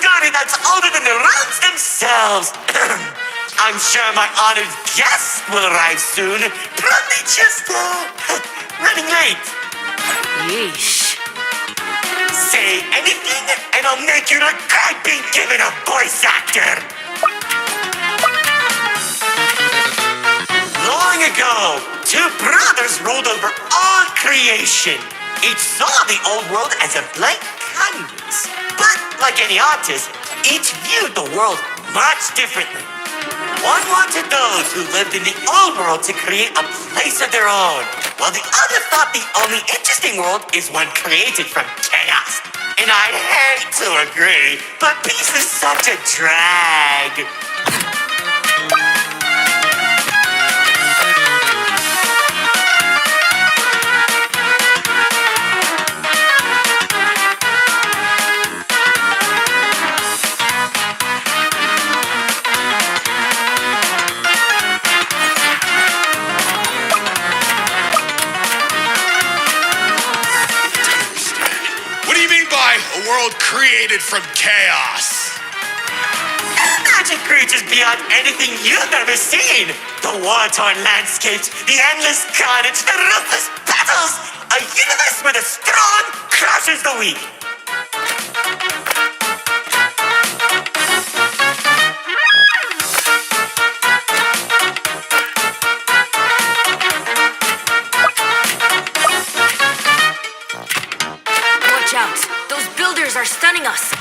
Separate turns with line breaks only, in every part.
story that's older than the roads themselves. I'm sure my honored guests will arrive soon. Probably just, running late.
Yeesh.
Say anything, and I'll make you regret being given a voice actor. Long ago, two brothers ruled over all creation. Each saw the old world as a blank canvas. But like any artist, each viewed the world much differently. One wanted those who lived in the old world to create a place of their own, while the other thought the only interesting world is one created from chaos. And I'd hate to agree, but peace is such a drag.
A world created from chaos.
Imagine creatures beyond anything you've ever seen. The war-torn landscapes, the endless carnage, the ruthless battles. A universe where the strong crushes the weak.
Watch out. Those builders are stunning us.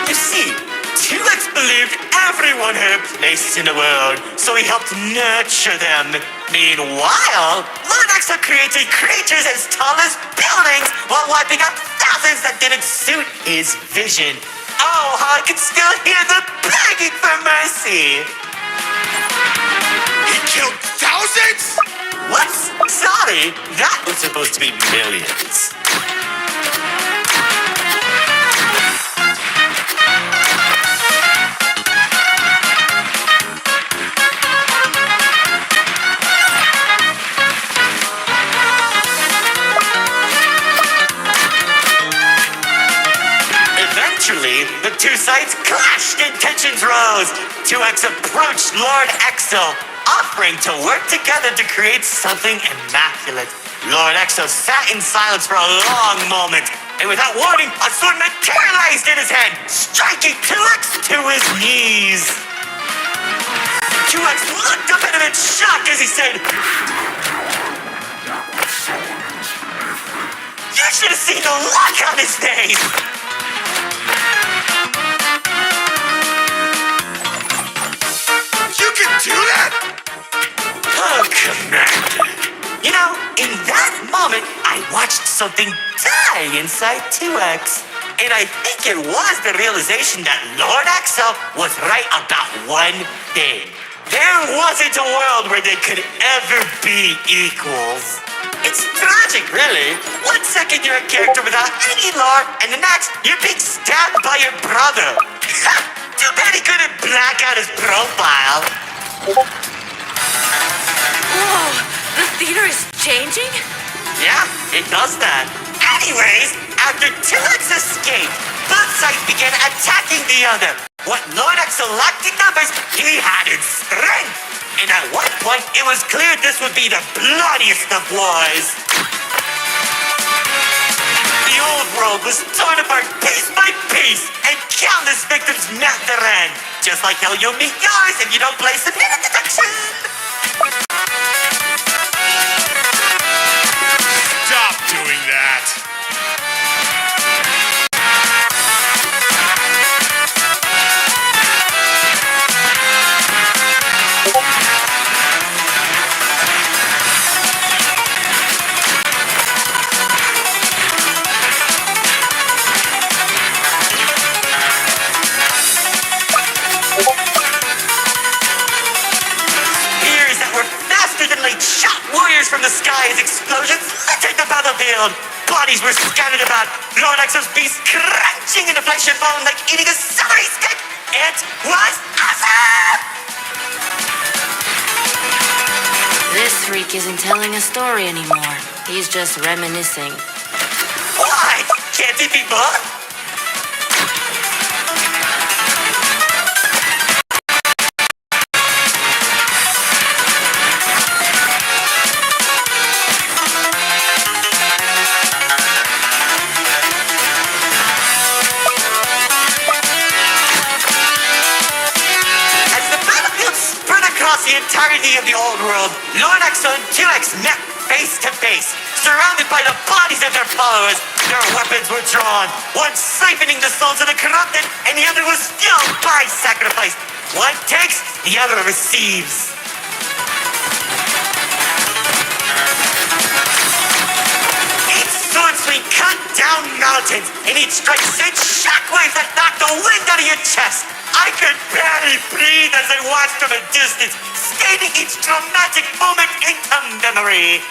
You see, T-Rex believed everyone had a place in the world, so he helped nurture them. Meanwhile, Lord Exo created creatures as tall as buildings while wiping out thousands that didn't suit his vision. Oh, how I can still hear them begging for mercy.
He killed thousands?
What? Sorry, that was supposed to be millions. Eventually, the two sides clashed and tensions rose. 2X approached Lord Exo, offering to work together to create something immaculate. Lord Exo sat in silence for a long moment, and without warning, a sword materialized in his hand, striking 2X to his knees. 2X looked up at him in shock as he said, "You should have seen the look on his face!"
You can do that?
Oh, Commander. You know, in that moment, I watched something die inside 2X. And I think it was the realization that Lord Exo was right about one thing. There wasn't a world where they could ever be equals. It's tragic, really. One second you're a character without any lore, and the next, you're being stabbed by your brother. Too bad he couldn't black out his profile.
Whoa, the theater is changing?
Yeah, it does that. Anyways, after 2X escaped, both sides began attacking the other. What Lord Exo lacked in numbers, he had in strength. And at one point, it was clear this would be the bloodiest of wars. The old world was torn apart piece by piece, and countless victims met their end. Just like how you'll meet yours if you don't place a minute detection.
Stop doing that.
Shot warriors from the sky as explosions littered the battlefield. Bodies were scattered about. Lord Exo's beast crunching into flesh and bone like eating a celery stick. It was awesome!
This freak isn't telling a story anymore. He's just reminiscing.
Why? Can't it be both? Across the entirety of the old world, Lord Exo and 2X met face to face, surrounded by the bodies of their followers. Their weapons were drawn, one siphoning the souls of the corrupted, and the other was fueled by sacrifice. One takes, the other receives. Each sword swing cut down mountains, and each strike sent shockwaves that knocked the wind out of your chest. I could barely breathe as I watched from a distance, skating each dramatic moment into memory.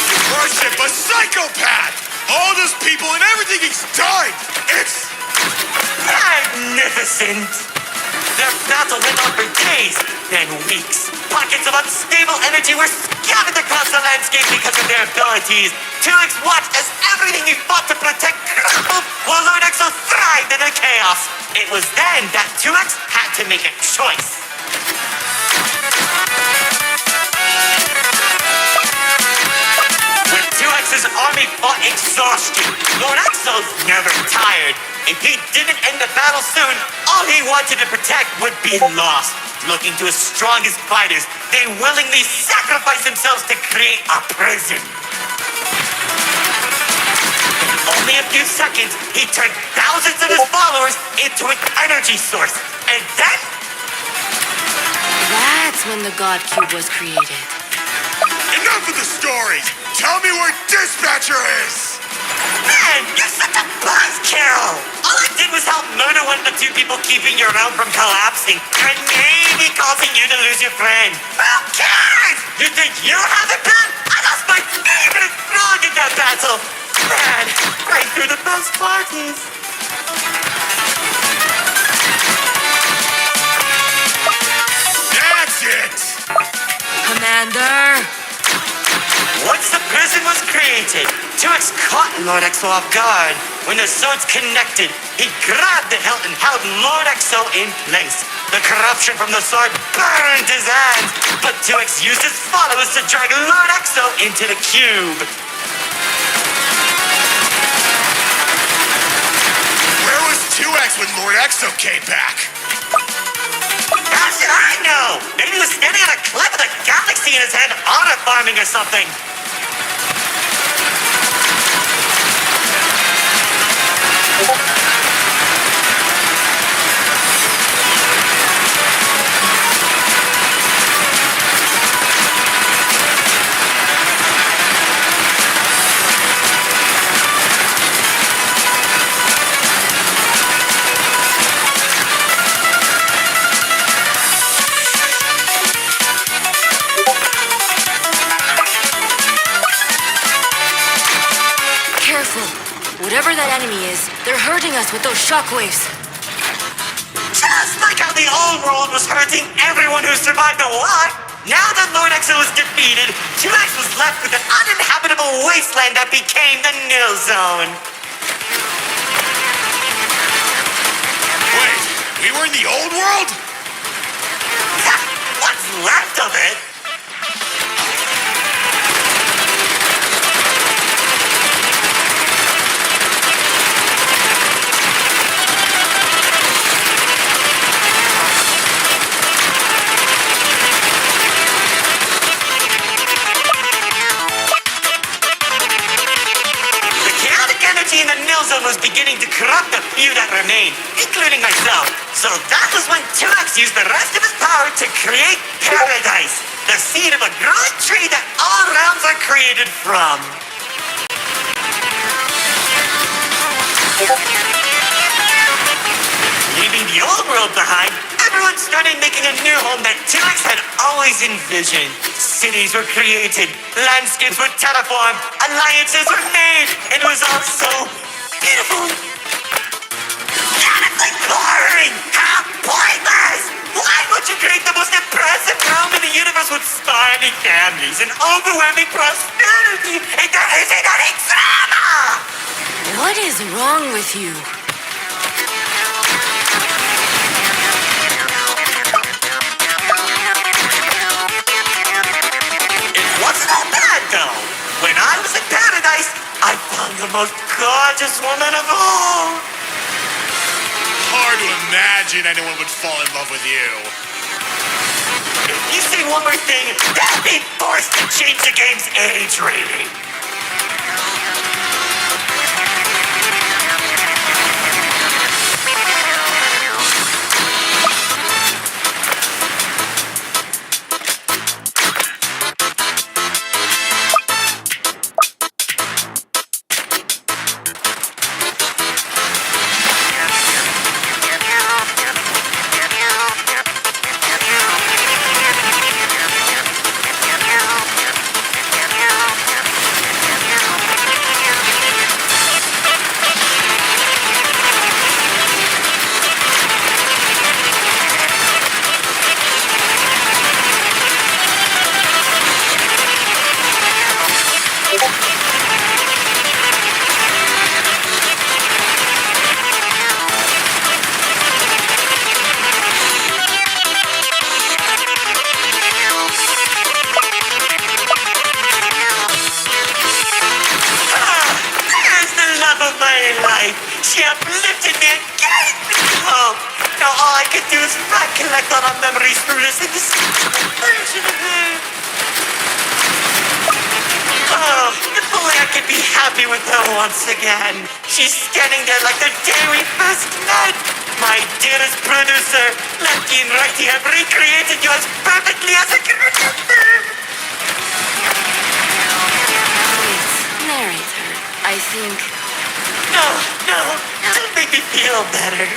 You worship a psychopath! All those people and everything he's done! It's
magnificent! Their battle went on for days, then weeks. Pockets of unstable energy were scattered across the landscape because of their abilities. 2X watched as everything he fought to protect crumbled, while Lord Exo thrived in the chaos. It was then that 2X had to make a choice. When 2X's army fought exhaustion, Lord Exo's never tired. If he didn't end the battle soon, all he wanted to protect would be lost. Looking to his strongest fighters, they willingly sacrificed themselves to create a prison. In only a few seconds, he turned thousands of his followers into an energy source. And then...
That's when the God Cube was created.
enough of the stories! Tell me where Dispatcher is!
Man, you're such a buzzkill! All I did was help murder one of the two people keeping your realm from collapsing, and maybe causing you to lose your friend. Who cares? You think you have it bad? I lost my favorite frog in that battle! Man, right through the best parties.
That's it!
Commander!
Once the prison was created, 2X caught Lord Exo off guard. When the swords connected, he grabbed the hilt and held Lord Exo in place. The corruption from the sword burned his hands, but 2X used his followers to drag Lord Exo into the cube.
Where was 2X when Lord Exo came back?
How should I know? Maybe he was standing on a cliff with a galaxy in his head, honor farming or something.
Whatever that enemy is, they're hurting us with those shockwaves.
Just like how the old world was hurting everyone who survived the war, now that Lord Exo was defeated, 2X was left with an uninhabitable wasteland that became the Nil Zone.
Wait, we were in the old world?
What's left of it? In the Nil Zone was beginning to corrupt the few that remained, including myself. So that was when 2X used the rest of his power to create paradise, the seed of a growing tree that all realms are created from. Leaving the old world behind, everyone started making a new home that 2X had always envisioned. Cities were created, landscapes were terraformed, alliances were made, and it was all so beautiful. Chemically boring! How pointless! Why would you create the most impressive realm in the universe with sparkling families and overwhelming prosperity, and there isn't any drama?
What is wrong with you?
Wasn't all bad, though. When I was in paradise, I found the most gorgeous woman of all.
Hard to imagine. imagine anyone would fall in love with you.
If you say one more thing, they'll be forced to change the game's age rating. She uplifted me and gave me hope. Now all I could do is recollect all our memories through this version of her. Oh, if only I could be happy with her once again. She's standing there like the day we first met. My dearest producer, Lefty and Righty have recreated you as perfectly as I can remember.
Please, narrator. I think...
No, don't make me feel better.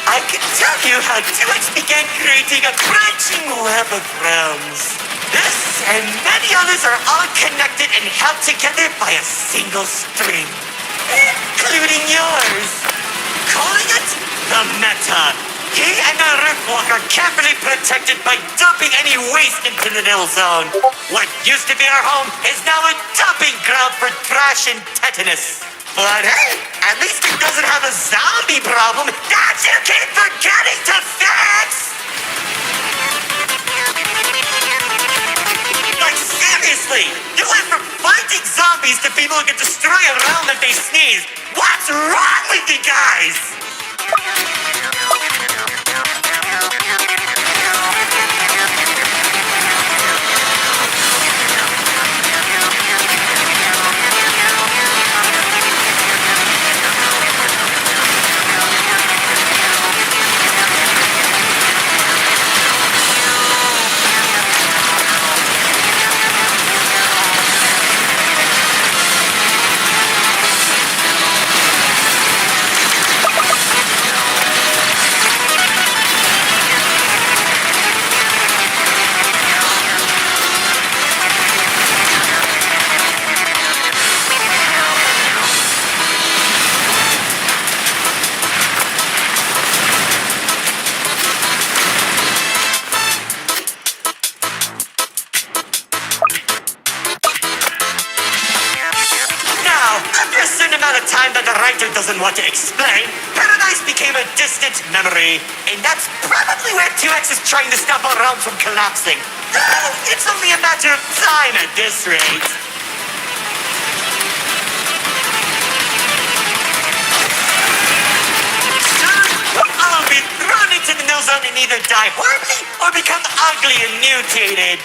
I can tell you how 2X began creating a branching web of realms. This and many others are all connected and held together by a single string, including yours. Calling it the Meta. He and the Riftwalk are carefully protected by dumping any waste into the nil zone. What used to be our home is now a dumping ground for trash and tetanus. But hey, at least it doesn't have a zombie problem that you keep forgetting to fix! Like seriously, you went from fighting zombies to people who can destroy a realm if they sneeze. What's wrong with you guys? Time that the writer doesn't want to explain, Paradise became a distant memory, and that's probably where 2X is trying to stop our realm from collapsing. Though it's only a matter of time at this rate. can either die horribly or become ugly and mutated.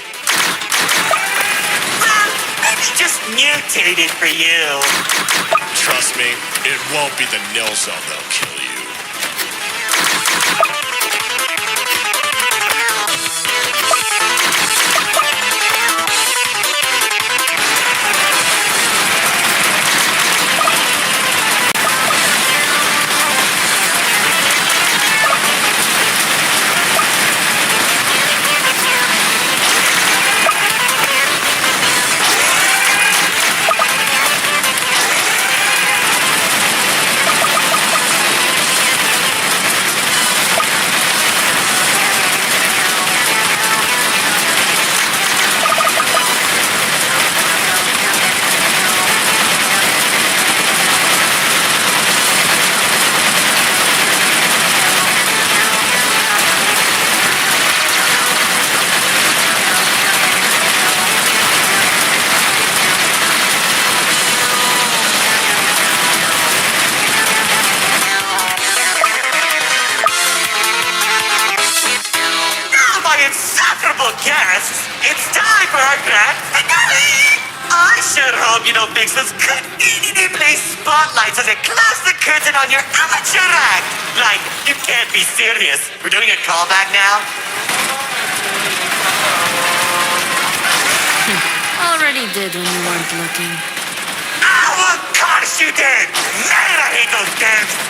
Well, maybe just mutated for you.
Trust me, it won't be the nil zone that'll kill you.
Insufferable guests, it's time for our grand finale! I sure hope you don't fix those conveniently placed spotlights as they close the curtain on your amateur act! Like, you can't be serious. We're doing a callback now?
Already did when you weren't looking.
Oh, of course you did! Man, I hate those games!